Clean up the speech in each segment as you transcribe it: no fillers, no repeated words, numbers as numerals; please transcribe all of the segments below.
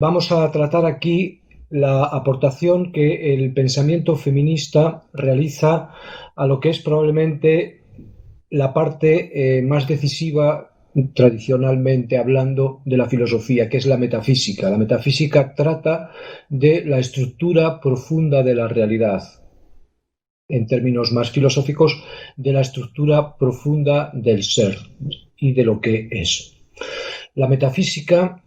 Vamos a tratar aquí la aportación que el pensamiento feminista realiza a lo que es probablemente la parte más decisiva, tradicionalmente hablando, de la filosofía, que es la metafísica. La metafísica trata de la estructura profunda de la realidad, en términos más filosóficos, de la estructura profunda del ser y de lo que es. La metafísica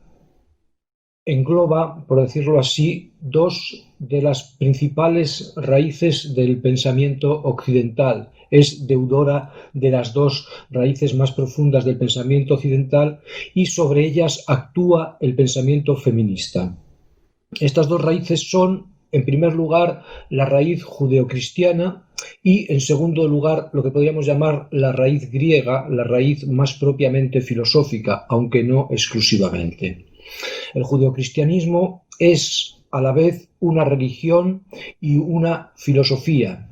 engloba, por decirlo así, dos de las principales raíces del pensamiento occidental. Es deudora de las dos raíces más profundas del pensamiento occidental y sobre ellas actúa el pensamiento feminista. Estas dos raíces son, en primer lugar, la raíz judeocristiana y, en segundo lugar, lo que podríamos llamar la raíz griega, la raíz más propiamente filosófica, aunque no exclusivamente. El judeocristianismo es a la vez una religión y una filosofía,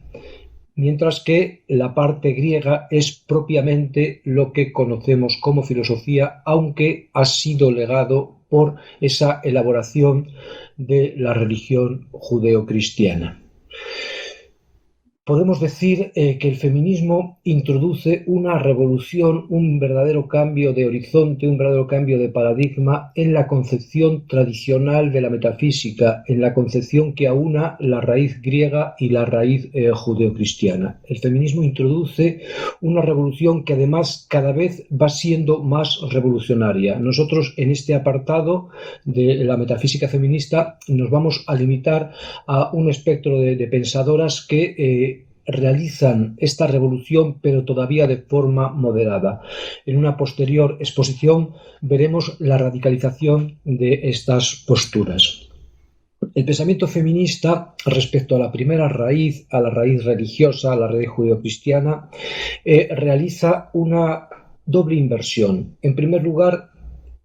mientras que la parte griega es propiamente lo que conocemos como filosofía, aunque ha sido legado por esa elaboración de la religión judeocristiana. Podemos decir que el feminismo introduce una revolución, un verdadero cambio de horizonte, un verdadero cambio de paradigma en la concepción tradicional de la metafísica, en la concepción que aúna la raíz griega y la raíz judeocristiana. El feminismo introduce una revolución que además cada vez va siendo más revolucionaria. Nosotros en este apartado de la metafísica feminista nos vamos a limitar a un espectro de pensadoras que realizan esta revolución, pero todavía de forma moderada. En una posterior exposición veremos la radicalización de estas posturas. El pensamiento feminista, respecto a la primera raíz, a la raíz religiosa, a la raíz judeocristiana, realiza una doble inversión. En primer lugar,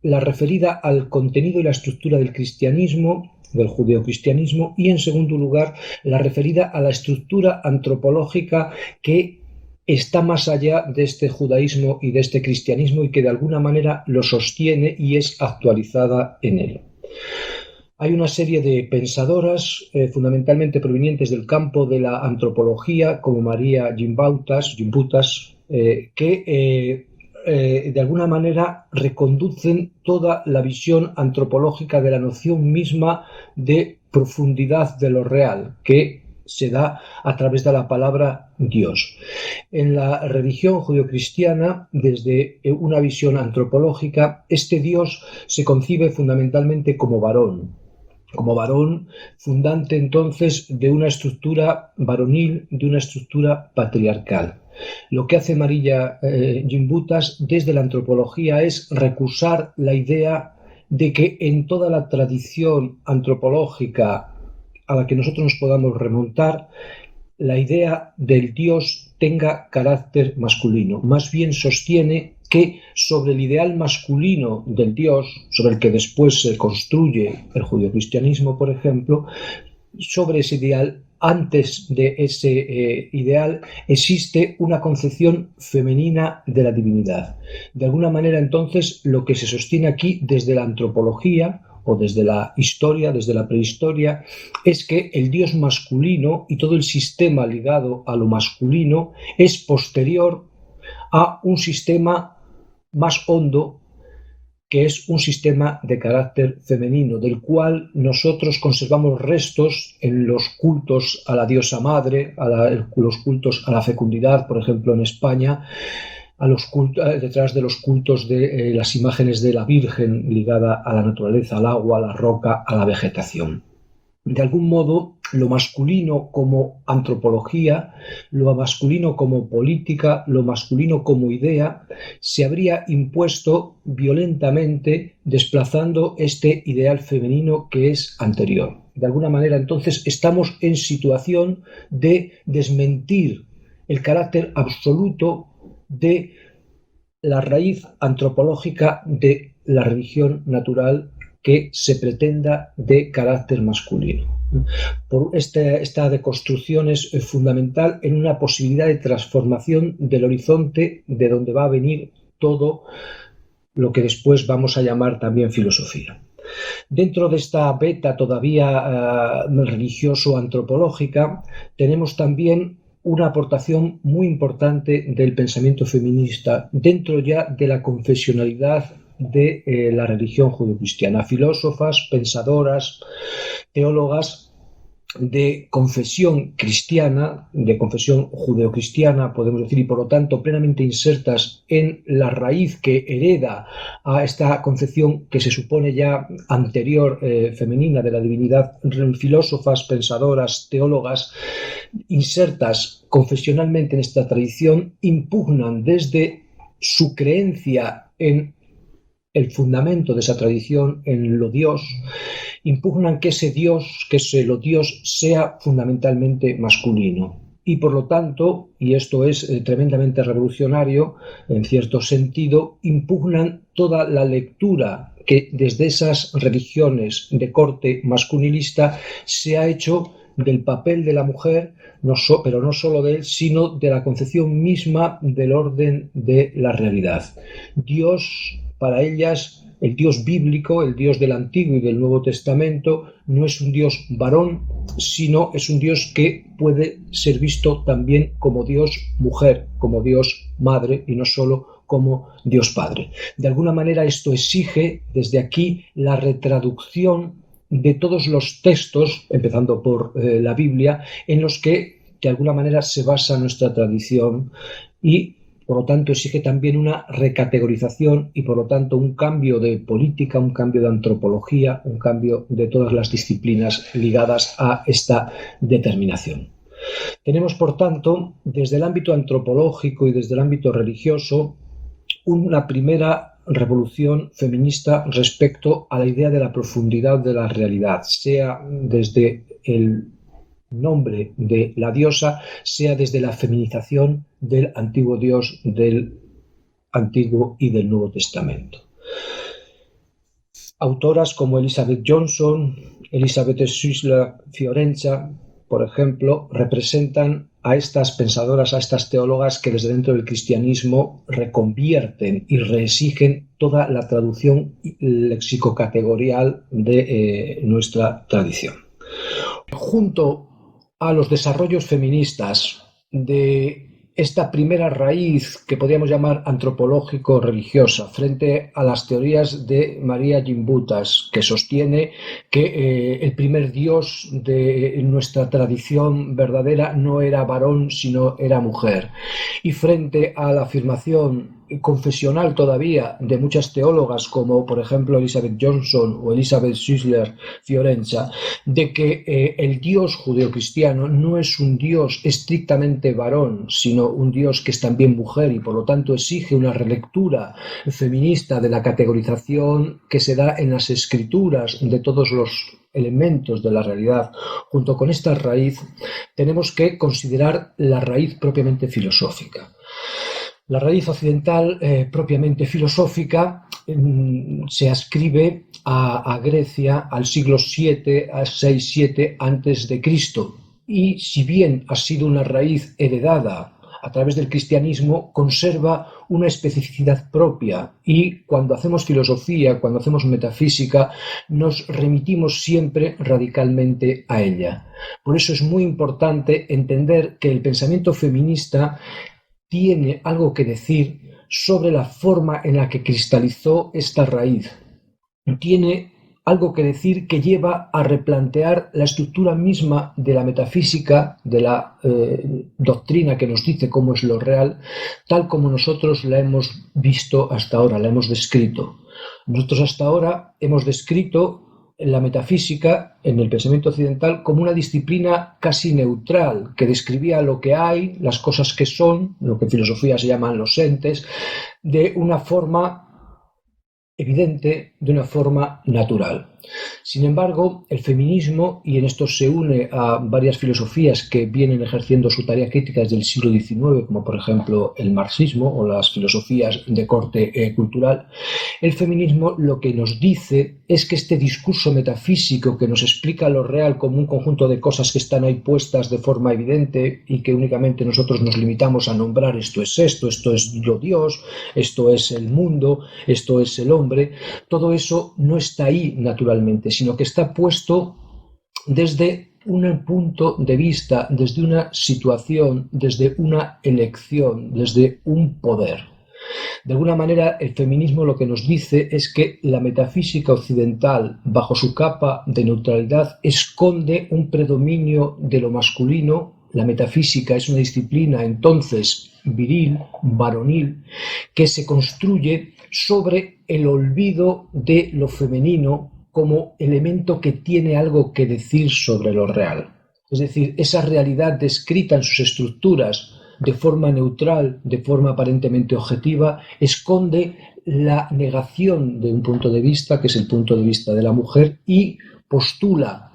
la referida al contenido y la estructura del cristianismo, del judeocristianismo, y en segundo lugar la referida a la estructura antropológica que está más allá de este judaísmo y de este cristianismo y que de alguna manera lo sostiene y es actualizada en él. Hay una serie de pensadoras, fundamentalmente provenientes del campo de la antropología, como María Gimbutas, que de alguna manera reconducen toda la visión antropológica de la noción misma de profundidad de lo real, que se da a través de la palabra Dios. En la religión judeocristiana, desde una visión antropológica, este Dios se concibe fundamentalmente como varón fundante entonces de una estructura varonil, de una estructura patriarcal. Lo que hace María Gimbutas desde la antropología es recursar la idea de que en toda la tradición antropológica a la que nosotros nos podamos remontar, la idea del Dios tenga carácter masculino. Más bien sostiene que sobre el ideal masculino del Dios, sobre el que después se construye el judeocristianismo, por ejemplo, sobre ese ideal, antes de ese ideal, existe una concepción femenina de la divinidad. De alguna manera, entonces, lo que se sostiene aquí desde la antropología o desde la historia, desde la prehistoria, es que el Dios masculino y todo el sistema ligado a lo masculino es posterior a un sistema más hondo, que es un sistema de carácter femenino, del cual nosotros conservamos restos en los cultos a la diosa madre, los cultos a la fecundidad, por ejemplo, en España, detrás de los cultos de las imágenes de la Virgen ligada a la naturaleza, al agua, a la roca, a la vegetación. De algún modo, lo masculino como antropología, lo masculino como política, lo masculino como idea, se habría impuesto violentamente desplazando este ideal femenino que es anterior. De alguna manera, entonces, estamos en situación de desmentir el carácter absoluto de la raíz antropológica de la religión natural que se pretenda de carácter masculino. Esta deconstrucción es fundamental en una posibilidad de transformación del horizonte de donde va a venir todo lo que después vamos a llamar también filosofía. Dentro de esta beta todavía religioso-antropológica, tenemos también una aportación muy importante del pensamiento feminista dentro ya de la confesionalidad de la religión judeocristiana. Filósofas, pensadoras, teólogas de confesión cristiana, de confesión judeocristiana, podemos decir, y por lo tanto plenamente insertas en la raíz que hereda a esta concepción que se supone ya anterior, femenina, de la divinidad. Filósofas, pensadoras, teólogas, insertas confesionalmente en esta tradición, impugnan desde su creencia en el fundamento de esa tradición, en lo Dios, impugnan que ese Dios, que ese lo Dios, sea fundamentalmente masculino. Y por lo tanto, y esto es tremendamente revolucionario, en cierto sentido, impugnan toda la lectura que desde esas religiones de corte masculinista se ha hecho del papel de la mujer, pero no solo de él, sino de la concepción misma del orden de la realidad. Dios, para ellas, el Dios bíblico, el Dios del Antiguo y del Nuevo Testamento, no es un Dios varón, sino es un Dios que puede ser visto también como Dios mujer, como Dios madre, y no solo como Dios Padre. De alguna manera esto exige desde aquí la retraducción de todos los textos, empezando por la Biblia, en los que de alguna manera se basa nuestra tradición, y por lo tanto exige también una recategorización y por lo tanto un cambio de política, un cambio de antropología, un cambio de todas las disciplinas ligadas a esta determinación. Tenemos, por tanto, desde el ámbito antropológico y desde el ámbito religioso, una primera revolución feminista respecto a la idea de la profundidad de la realidad, sea desde el nombre de la diosa, sea desde la feminización del antiguo Dios del Antiguo y del Nuevo Testamento. Autoras como Elizabeth Johnson, Elizabeth Schüssler Fiorenza, por ejemplo, representan a estas pensadoras, a estas teólogas que desde dentro del cristianismo reconvierten y reexigen toda la traducción lexicocategorial de nuestra tradición. Junto a los desarrollos feministas de esta primera raíz que podríamos llamar antropológico-religiosa frente a las teorías de María Gimbutas, que sostiene que el primer Dios de nuestra tradición verdadera no era varón, sino era mujer, y frente a la afirmación confesional todavía de muchas teólogas como por ejemplo Elizabeth Johnson o Elizabeth Schüssler Fiorenza, de que el Dios judeocristiano no es un Dios estrictamente varón, sino un Dios que es también mujer y por lo tanto exige una relectura feminista de la categorización que se da en las escrituras de todos los elementos de la realidad. Junto con esta raíz tenemos que considerar la raíz propiamente filosófica. La raíz occidental propiamente filosófica se ascribe a Grecia al siglo VII, a 6-7 antes de Cristo, y si bien ha sido una raíz heredada a través del cristianismo, conserva una especificidad propia, y cuando hacemos filosofía, cuando hacemos metafísica, nos remitimos siempre radicalmente a ella. Por eso es muy importante entender que el pensamiento feminista tiene algo que decir sobre la forma en la que cristalizó esta raíz. Tiene algo que decir que lleva a replantear la estructura misma de la metafísica, de la doctrina que nos dice cómo es lo real, tal como nosotros la hemos visto hasta ahora, la hemos descrito. Nosotros hasta ahora hemos descrito la metafísica en el pensamiento occidental como una disciplina casi neutral, que describía lo que hay, las cosas que son, lo que en filosofía se llaman los entes, de una forma evidente, de una forma natural. Sin embargo, el feminismo, y en esto se une a varias filosofías que vienen ejerciendo su tarea crítica desde el siglo XIX, como por ejemplo el marxismo o las filosofías de corte cultural, el feminismo lo que nos dice es que este discurso metafísico que nos explica lo real como un conjunto de cosas que están ahí puestas de forma evidente y que únicamente nosotros nos limitamos a nombrar esto es yo Dios, esto es el mundo, esto es el hombre, todo eso no está ahí naturalmente, sino que está puesto desde un punto de vista, desde una situación, desde una elección, desde un poder. De alguna manera, el feminismo lo que nos dice es que la metafísica occidental, bajo su capa de neutralidad, esconde un predominio de lo masculino. La metafísica es una disciplina entonces viril, varonil, que se construye sobre el olvido de lo femenino como elemento que tiene algo que decir sobre lo real. Es decir, esa realidad descrita en sus estructuras de forma neutral, de forma aparentemente objetiva, esconde la negación de un punto de vista, que es el punto de vista de la mujer, y postula,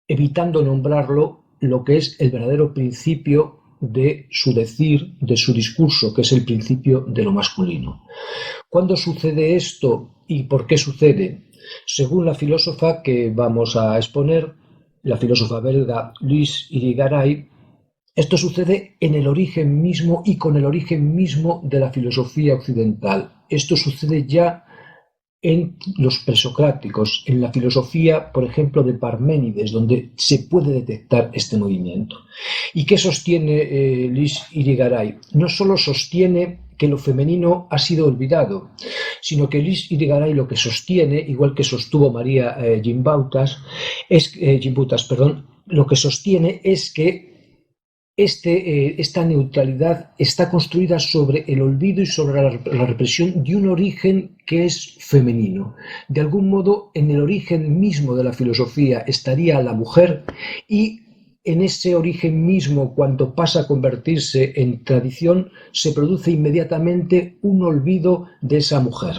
evitando nombrarlo, lo que es el verdadero principio de su decir, de su discurso, que es el principio de lo masculino. ¿Cuándo sucede esto y por qué sucede? Según la filósofa que vamos a exponer, la filósofa belga Louise Irigaray, esto sucede en el origen mismo y con el origen mismo de la filosofía occidental. Esto sucede ya en los presocráticos, en la filosofía, por ejemplo, de Parménides, donde se puede detectar este movimiento. ¿Y qué sostiene Louise Irigaray? No solo sostiene que lo femenino ha sido olvidado, sino que Louise Irigaray lo que sostiene, igual que sostuvo María Gimbutas, lo que sostiene es que esta neutralidad está construida sobre el olvido y sobre la represión de un origen que es femenino. De algún modo, en el origen mismo de la filosofía estaría la mujer, y en ese origen mismo, cuando pasa a convertirse en tradición, se produce inmediatamente un olvido de esa mujer.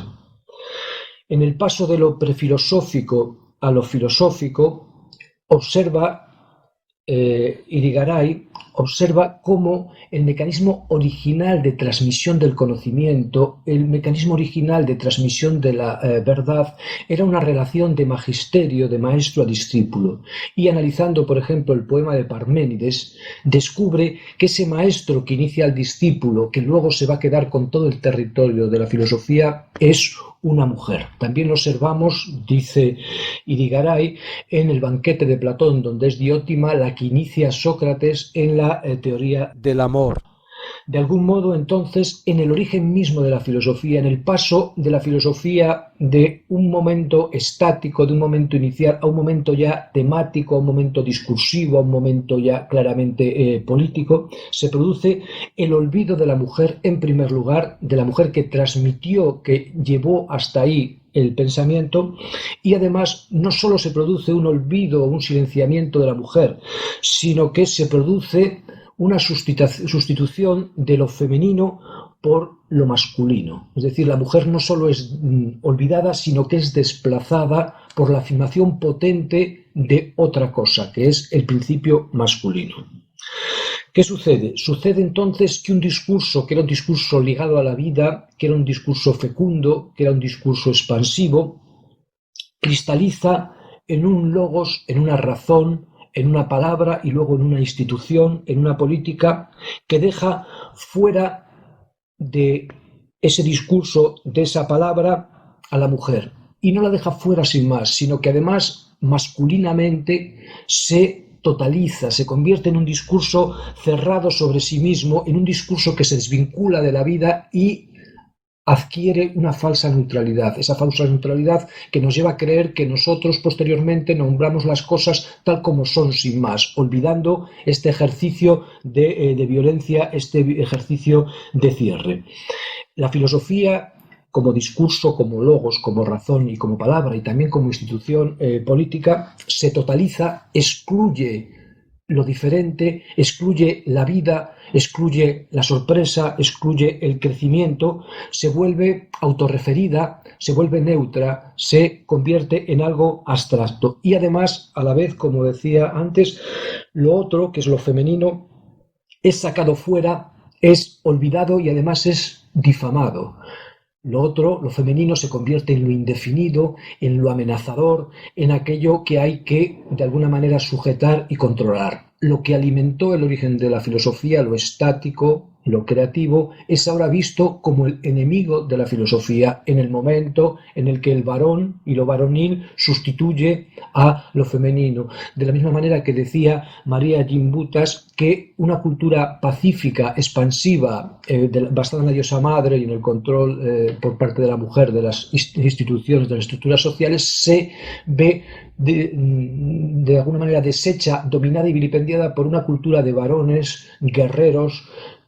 En el paso de lo prefilosófico a lo filosófico, Irigaray observa cómo el mecanismo original de transmisión del conocimiento, el mecanismo original de transmisión de la verdad, era una relación de magisterio, de maestro a discípulo. Y analizando, por ejemplo, el poema de Parménides, descubre que ese maestro que inicia al discípulo, que luego se va a quedar con todo el territorio de la filosofía, es una mujer. También lo observamos, dice Irigaray, en el banquete de Platón, donde es Diótima la que inicia a Sócrates en la teoría del amor. De algún modo, entonces, en el origen mismo de la filosofía, en el paso de la filosofía de un momento estático, de un momento inicial, a un momento ya temático, a un momento discursivo, a un momento ya claramente político, se produce el olvido de la mujer, en primer lugar, de la mujer que transmitió, que llevó hasta ahí el pensamiento, y además no solo se produce un olvido o un silenciamiento de la mujer, sino que se produce una sustitución de lo femenino por lo masculino. Es decir, la mujer no solo es olvidada, sino que es desplazada por la afirmación potente de otra cosa, que es el principio masculino. ¿Qué sucede? Sucede entonces que un discurso, que era un discurso ligado a la vida, que era un discurso fecundo, que era un discurso expansivo, cristaliza en un logos, en una razón, en una palabra y luego en una institución, en una política, que deja fuera de ese discurso, de esa palabra, a la mujer. Y no la deja fuera sin más, sino que además masculinamente se totaliza, se convierte en un discurso cerrado sobre sí mismo, en un discurso que se desvincula de la vida y adquiere una falsa neutralidad, esa falsa neutralidad que nos lleva a creer que nosotros posteriormente nombramos las cosas tal como son sin más, olvidando este ejercicio de violencia, este ejercicio de cierre. La filosofía, como discurso, como logos, como razón y como palabra, y también como institución política, se totaliza, excluye lo diferente, excluye la vida, excluye la sorpresa, excluye el crecimiento, se vuelve autorreferida, se vuelve neutra, se convierte en algo abstracto. Y además, a la vez, como decía antes, lo otro, que es lo femenino, es sacado fuera, es olvidado y además es difamado. Lo otro, lo femenino, se convierte en lo indefinido, en lo amenazador, en aquello que hay que, de alguna manera, sujetar y controlar. Lo que alimentó el origen de la filosofía, lo estático, lo creativo, es ahora visto como el enemigo de la filosofía en el momento en el que el varón y lo varonil sustituye a lo femenino. De la misma manera que decía María Gimbutas que una cultura pacífica, expansiva, basada en la diosa madre y en el control por parte de la mujer de las instituciones, de las estructuras sociales, se ve de alguna manera deshecha, dominada y vilipendiada por una cultura de varones, guerreros,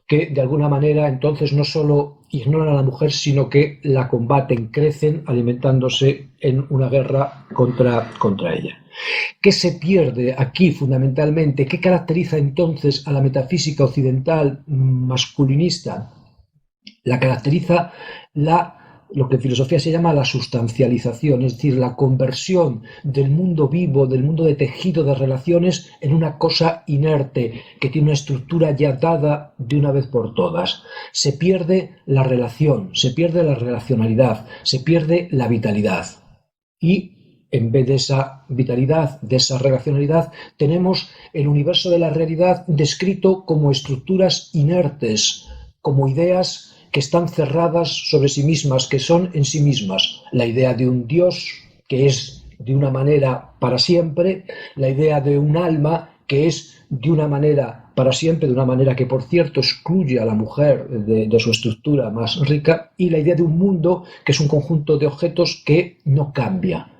que de alguna manera entonces no solo ignoran a la mujer, sino que la combaten, crecen alimentándose en una guerra contra ella. ¿Qué se pierde aquí fundamentalmente? ¿Qué caracteriza entonces a la metafísica occidental masculinista? La caracteriza lo que en filosofía se llama la sustancialización, es decir, la conversión del mundo vivo, del mundo de tejido de relaciones, en una cosa inerte, que tiene una estructura ya dada de una vez por todas. Se pierde la relación, se pierde la relacionalidad, se pierde la vitalidad. Y en vez de esa vitalidad, de esa relacionalidad, tenemos el universo de la realidad descrito como estructuras inertes, como ideas que están cerradas sobre sí mismas, que son en sí mismas. La idea de un Dios que es de una manera para siempre, la idea de un alma que es de una manera para siempre, de una manera que, por cierto, excluye a la mujer de su estructura más rica, y la idea de un mundo que es un conjunto de objetos que no cambia.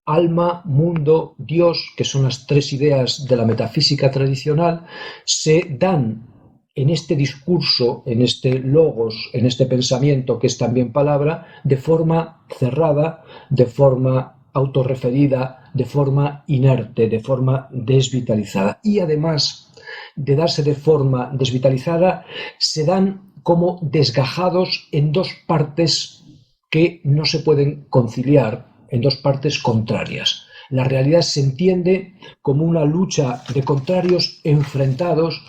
Alma, mundo, Dios, que son las tres ideas de la metafísica tradicional, se dan en este discurso, en este logos, en este pensamiento que es también palabra, de forma cerrada, de forma autorreferida, de forma inerte, de forma desvitalizada. Y además de darse de forma desvitalizada, se dan como desgajados en dos partes que no se pueden conciliar, en dos partes contrarias. La realidad se entiende como una lucha de contrarios enfrentados,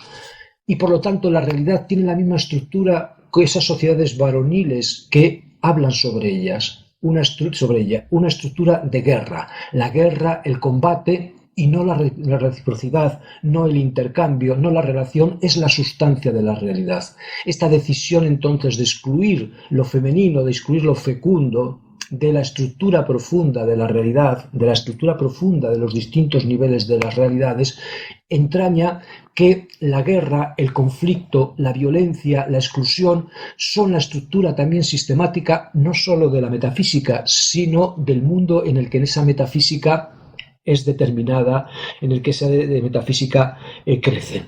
y por lo tanto la realidad tiene la misma estructura que esas sociedades varoniles que hablan sobre ellas, una estructura de guerra. La guerra, el combate, y no la reciprocidad, no el intercambio, no la relación, es la sustancia de la realidad. Esta decisión entonces de excluir lo femenino, de excluir lo fecundo, de la estructura profunda de la realidad, de la estructura profunda de los distintos niveles de las realidades, entraña que la guerra, el conflicto, la violencia, la exclusión son la estructura también sistemática no solo de la metafísica, sino del mundo en el que esa metafísica es determinada, en el que esa metafísica crece.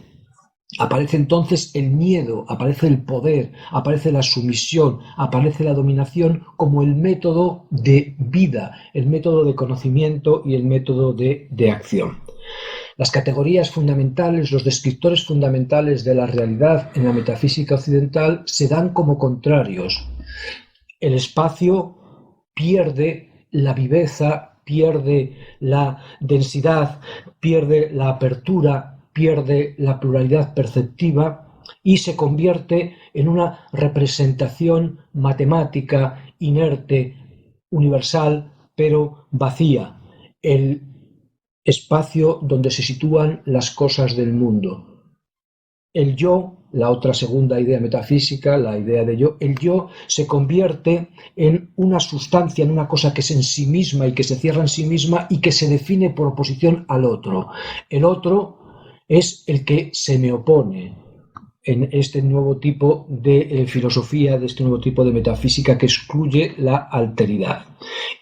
Aparece entonces el miedo, aparece el poder, aparece la sumisión, aparece la dominación como el método de vida, el método de conocimiento y el método de acción. Las categorías fundamentales, los descriptores fundamentales de la realidad en la metafísica occidental se dan como contrarios. El espacio pierde la viveza, pierde la densidad, pierde la apertura, pierde la pluralidad perceptiva y se convierte en una representación matemática, inerte, universal, pero vacía. El espacio donde se sitúan las cosas del mundo. El yo, la otra segunda idea metafísica, la idea de yo, el yo se convierte en una sustancia, en una cosa que es en sí misma y que se cierra en sí misma y que se define por oposición al otro. El otro es el que se me opone en este nuevo tipo de filosofía, de este nuevo tipo de metafísica que excluye la alteridad.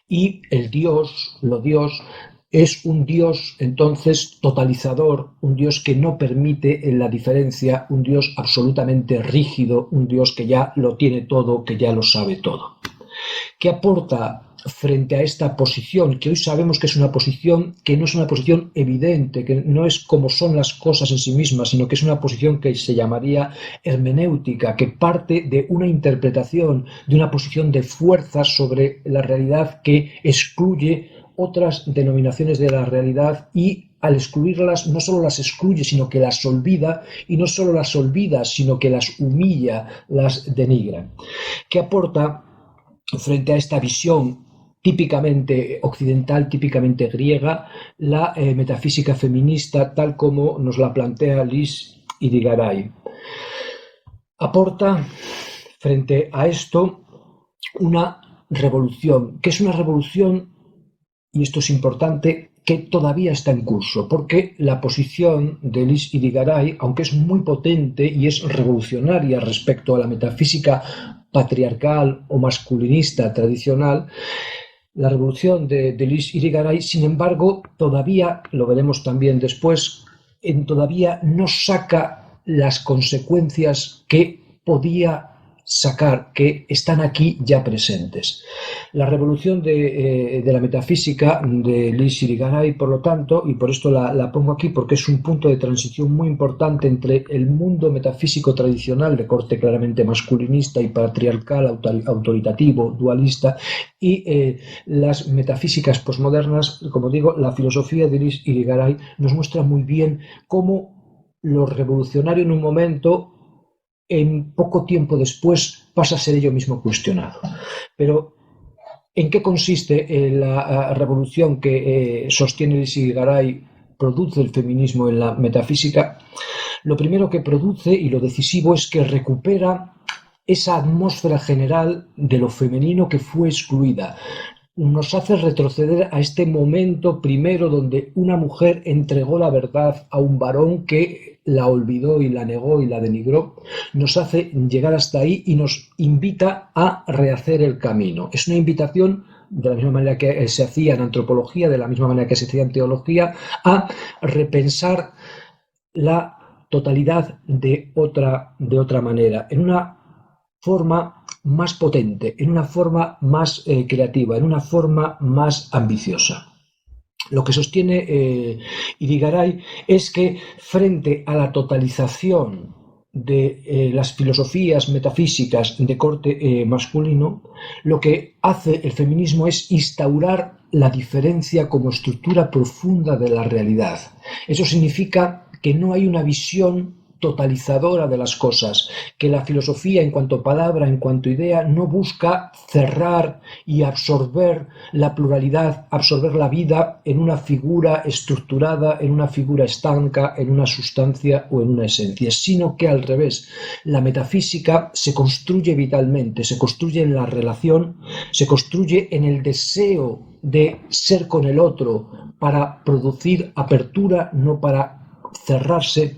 Y el Dios, lo Dios, es un Dios entonces totalizador, un Dios que no permite la diferencia, un Dios absolutamente rígido, un Dios que ya lo tiene todo, que ya lo sabe todo. ¿Qué aporta frente a esta posición, que hoy sabemos que es una posición que no es una posición evidente, que no es como son las cosas en sí mismas, sino que es una posición que se llamaría hermenéutica, que parte de una interpretación, de una posición de fuerza sobre la realidad que excluye otras denominaciones de la realidad y al excluirlas no solo las excluye, sino que las olvida, y no solo las olvida, sino que las humilla, las denigra. ¿Qué aporta frente a esta visión típicamente occidental, típicamente griega, la metafísica feminista tal como nos la plantea Liz Irigaray? Aporta frente a esto una revolución, que es una revolución, y esto es importante, que todavía está en curso, porque la posición de Liz Irigaray, aunque es muy potente y es revolucionaria respecto a la metafísica patriarcal o masculinista tradicional, la revolución de Liz Irigaray, sin embargo, todavía, lo veremos también después, todavía no saca las consecuencias que podía sacar, que están aquí ya presentes. La revolución de la metafísica de Liz Irigaray, por lo tanto, y por esto la pongo aquí porque es un punto de transición muy importante entre el mundo metafísico tradicional de corte claramente masculinista y patriarcal, autoritativo, dualista, y las metafísicas posmodernas. Como digo, la filosofía de Liz Irigaray nos muestra muy bien cómo lo revolucionario en un momento, en poco tiempo después, pasa a ser ello mismo cuestionado. Pero ¿en qué consiste la revolución que sostiene Liz Irigaray, produce el feminismo en la metafísica? Lo primero que produce, y lo decisivo, es que recupera esa atmósfera general de lo femenino que fue excluida. Nos hace retroceder a este momento primero donde una mujer entregó la verdad a un varón que la olvidó y la negó y la denigró. Nos hace llegar hasta ahí y nos invita a rehacer el camino. Es una invitación, de la misma manera que se hacía en antropología, de la misma manera que se hacía en teología, a repensar la totalidad de otra manera, en una forma más potente, en una forma más creativa, en una forma más ambiciosa. Lo que sostiene Irigaray es que frente a la totalización de las filosofías metafísicas de corte masculino, lo que hace el feminismo es instaurar la diferencia como estructura profunda de la realidad. Eso significa que no hay una visión totalizadora de las cosas, que la filosofía en cuanto palabra, en cuanto idea, no busca cerrar y absorber la pluralidad, absorber la vida en una figura estructurada, en una figura estanca, en una sustancia o en una esencia, sino que al revés, la metafísica se construye vitalmente, se construye en la relación, se construye en el deseo de ser con el otro para producir apertura, no para cerrarse.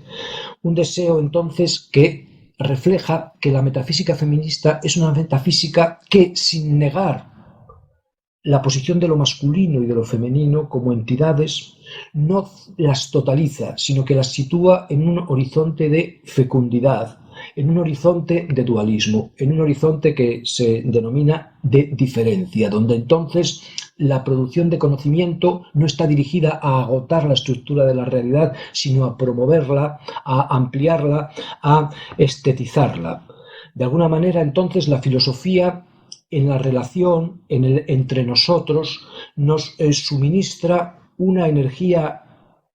Un deseo entonces que refleja que la metafísica feminista es una metafísica que, sin negar la posición de lo masculino y de lo femenino como entidades, no las totaliza, sino que las sitúa en un horizonte de fecundidad, en un horizonte de dualismo, en un horizonte que se denomina de diferencia, donde entonces la producción de conocimiento no está dirigida a agotar la estructura de la realidad, sino a promoverla, a ampliarla, a estetizarla. De alguna manera, entonces, la filosofía en la relación entre nosotros nos suministra una energía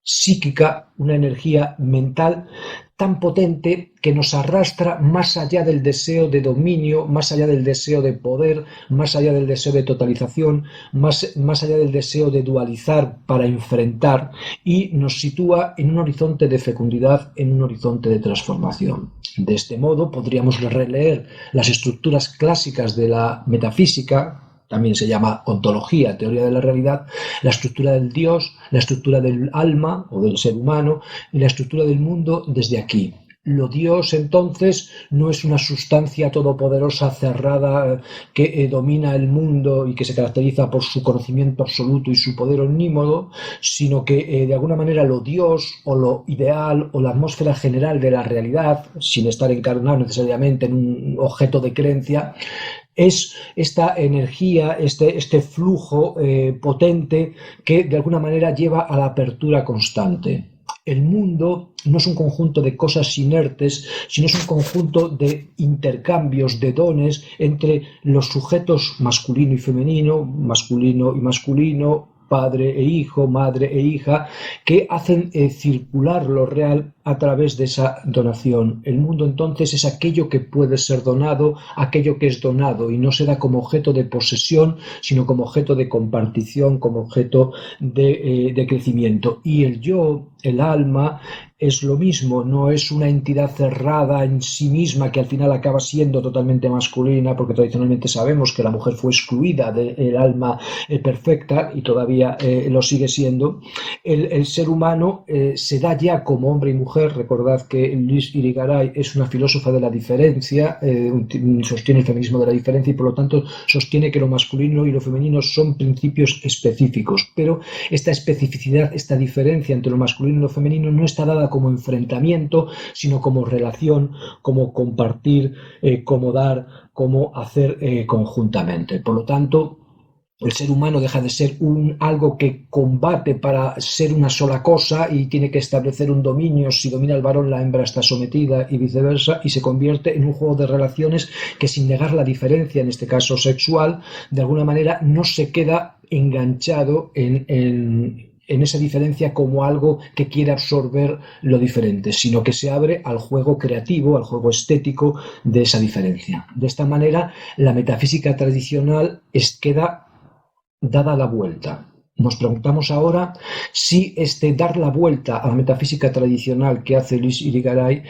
psíquica, una energía mental tan potente que nos arrastra más allá del deseo de dominio, más allá del deseo de poder, más allá del deseo de totalización, más allá del deseo de dualizar para enfrentar, y nos sitúa en un horizonte de fecundidad, en un horizonte de transformación. De este modo podríamos releer las estructuras clásicas de la metafísica, también se llama ontología, teoría de la realidad, la estructura del Dios, la estructura del alma o del ser humano y la estructura del mundo desde aquí. Lo Dios, entonces, no es una sustancia todopoderosa cerrada que domina el mundo y que se caracteriza por su conocimiento absoluto y su poder omnímodo, sino que de alguna manera lo Dios o lo ideal o la atmósfera general de la realidad, sin estar encarnado necesariamente en un objeto de creencia, es esta energía, este flujo potente que de alguna manera lleva a la apertura constante. El mundo no es un conjunto de cosas inertes, sino es un conjunto de intercambios, de dones entre los sujetos masculino y masculino, padre e hijo, madre e hija, que hacen circular lo real a través de esa donación. El mundo entonces es aquello que puede ser donado, aquello que es donado, y no se da como objeto de posesión, sino como objeto de compartición, como objeto de crecimiento. Y el yo, el alma, es lo mismo, no es una entidad cerrada en sí misma que al final acaba siendo totalmente masculina, porque tradicionalmente sabemos que la mujer fue excluida del alma perfecta y todavía lo sigue siendo. El ser humano se da ya como hombre y mujer. Recordad que Louise Irigaray es una filósofa de la diferencia, sostiene el feminismo de la diferencia y por lo tanto sostiene que lo masculino y lo femenino son principios específicos, pero esta especificidad, esta diferencia entre lo masculino y lo femenino no está dada como enfrentamiento, sino como relación, como compartir, como dar, como hacer conjuntamente. Por lo tanto, el ser humano deja de ser algo que combate para ser una sola cosa y tiene que establecer un dominio. Si domina el varón, la hembra está sometida y viceversa, y se convierte en un juego de relaciones que, sin negar la diferencia, en este caso sexual, de alguna manera no se queda enganchado en esa diferencia como algo que quiere absorber lo diferente, sino que se abre al juego creativo, al juego estético de esa diferencia. De esta manera, la metafísica tradicional queda dada la vuelta. Nos preguntamos ahora si dar la vuelta a la metafísica tradicional que hace Louise Irigaray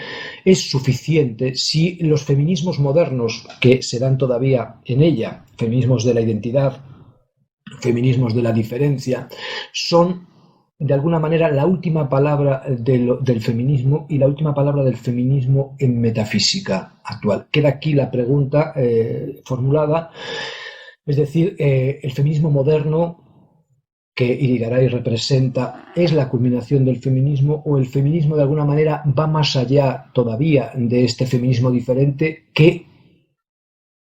es suficiente, si los feminismos modernos que se dan todavía en ella, feminismos de la identidad, feminismos de la diferencia, son de alguna manera la última palabra del feminismo y la última palabra del feminismo en metafísica actual. Queda aquí la pregunta formulada, es decir, el feminismo moderno que Irigaray representa es la culminación del feminismo, o el feminismo de alguna manera va más allá todavía de este feminismo diferente que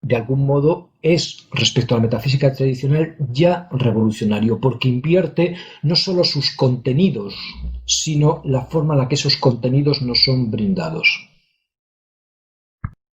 de algún modo es, respecto a la metafísica tradicional, ya revolucionario, porque invierte no solo sus contenidos, sino la forma en la que esos contenidos nos son brindados.